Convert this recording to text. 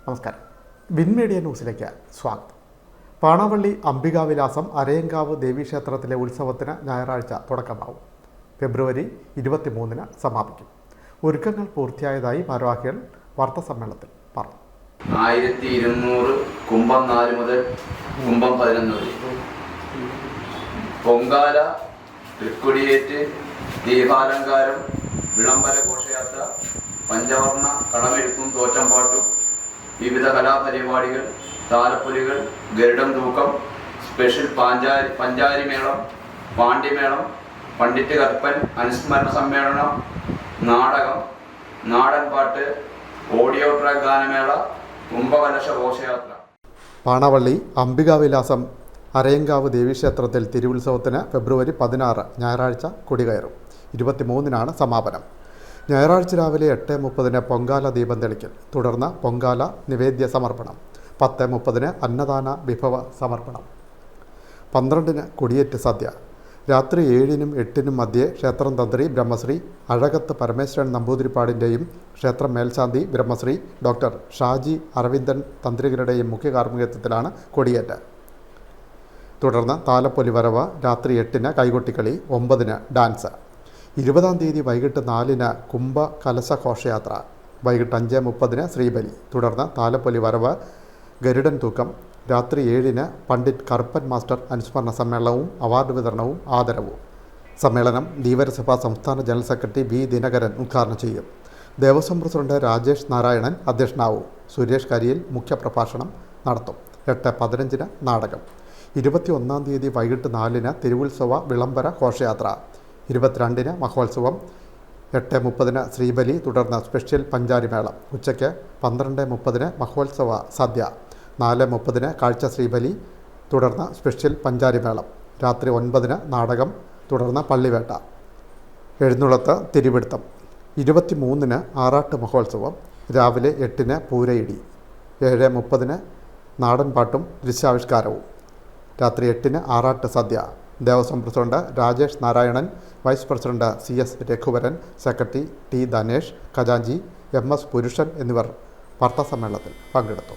നമസ്കാരം. Win media ന്യൂസിലേക്ക് സ്വാഗതം. പാണാവള്ളി അംബികാവിലാസം അരയങ്കാവ് ദേവീക്ഷേത്രത്തിലെ ഉത്സവത്തിന് ഞായറാഴ്ച തുടക്കമാവും. ഫെബ്രുവരി 23-ന് സമാപിക്കും. ഒരുക്കങ്ങൾ പൂർത്തിയായതായി ഭാരവാഹികൾ വാർത്താസമ്മേളനത്തിൽ പറഞ്ഞു. 1200 കുംഭം 4 മുതൽ കുംഭം 11 വരെ പൊങ്കാല, തൃക്കൊടിയേറ്റ്, ദീപാലങ്കാരം, വിളംബര ഘോഷയാത്ര, പഞ്ചവർണ്ണ കളമെഴുത്തും തോറ്റംപാട്ടും, വിവിധ കലാപരിപാടികൾ, താലപ്പൊലികൾ, ഗരുഡം തൂക്കം, സ്പെഷ്യൽ പഞ്ചാരിമേളം, പാണ്ഡ്യമേളം, പണ്ഡിറ്റ് കർപ്പൻ, അനുസ്മരണ സമ്മേളനം, നാടകം, നാടൻപാട്ട്, ഓഡിയോ ട്രാക്ക് ഗാനമേള, കുംഭകലശ ഘോഷയാത്ര. പാണാവള്ളി അംബികാവിലാസം അരയങ്കാവ് ദേവീക്ഷേത്രത്തിൽ തിരുവുത്സവത്തിന് ഫെബ്രുവരി 16 ഞായറാഴ്ച കൊടികയറും. 23-നാണ് സമാപനം. ഞായറാഴ്ച രാവിലെ 8:30-ന് പൊങ്കാല ദീപം തെളിക്കൽ, തുടർന്ന് പൊങ്കാല നിവേദ്യ സമർപ്പണം, 10:30-ന് അന്നദാന വിഭവ സമർപ്പണം, 12-ന് കൊടിയേറ്റ് സദ്യ. രാത്രി 7-നും 8-നും മധ്യേ ക്ഷേത്രം തന്ത്രി ബ്രഹ്മശ്രീ അഴകത്ത് പരമേശ്വരൻ നമ്പൂതിരിപ്പാടിൻ്റെയും ക്ഷേത്രം മേൽശാന്തി ബ്രഹ്മശ്രീ ഡോക്ടർ ഷാജി അരവിന്ദൻ തന്ത്രികളുടെയും മുഖ്യ കാർമ്മികത്വത്തിലാണ് കൊടിയേറ്റ്. തുടർന്ന് താലപ്പൊലി വരവ്, രാത്രി 8-ന് കൈകൊട്ടിക്കളി, 9-ന് ഡാൻസ്. 20-ാം തീയതി വൈകിട്ട് 4-ന് കുംഭ കലശ ഘോഷയാത്ര, വൈകിട്ട് 5:30-ന് ശ്രീബലി, തുടർന്ന് താലപ്പൊലി വരവ്, ഗരുഡൻ തൂക്കം, രാത്രി 7-ന് പണ്ഡിറ്റ് കർപ്പൻ മാസ്റ്റർ അനുസ്മരണ സമ്മേളനവും അവാർഡ് വിതരണവും ആദരവും. സമ്മേളനം ധീവരസഭ സംസ്ഥാന ജനറൽ സെക്രട്ടറി വി ദിനകരൻ ഉദ്ഘാടനം ചെയ്യും. ദേവസ്വം പ്രസിഡന്റ് രാജേഷ് നാരായണൻ അധ്യക്ഷനാവും. സുരേഷ് കരിയിൽ മുഖ്യപ്രഭാഷണം നടത്തും. 8:15-ന് നാടകം. 21-ാം തീയതി വൈകിട്ട് 4-ന് തിരുവുത്സവ വിളംബര ഘോഷയാത്ര, 22-ന് മഹോത്സവം, 8:30-ന് ശ്രീബലി, തുടർന്ന് സ്പെഷ്യൽ പഞ്ചാരിമേളം. ഉച്ചയ്ക്ക് 12:30-ന് മഹോത്സവ സദ്യ, 4:30-ന് കാഴ്ച ശ്രീബലി, തുടർന്ന് സ്പെഷ്യൽ പഞ്ചാരിമേളം. രാത്രി 9-ന് നാടകം, തുടർന്ന് പള്ളിവേട്ട, എഴുന്നള്ളത്ത്, തിരുവിടുത്തം. 23-ന് ആറാട്ട് മഹോത്സവം, രാവിലെ 8-ന് പൂരയിടി, 7:30-ന് നാടൻപാട്ടും ദൃശ്യാവിഷ്കാരവും, രാത്രി 8-ന് ആറാട്ട് സദ്യ. Devaswom president Rajesh Narayanan, vice president CS Raghuvaran, secretary T Dhanesh, ഖജാൻജി MS പുരുഷൻ എന്നിവർ വാർത്താസമ്മേളനത്തിൽ പങ്കെടുത്തു.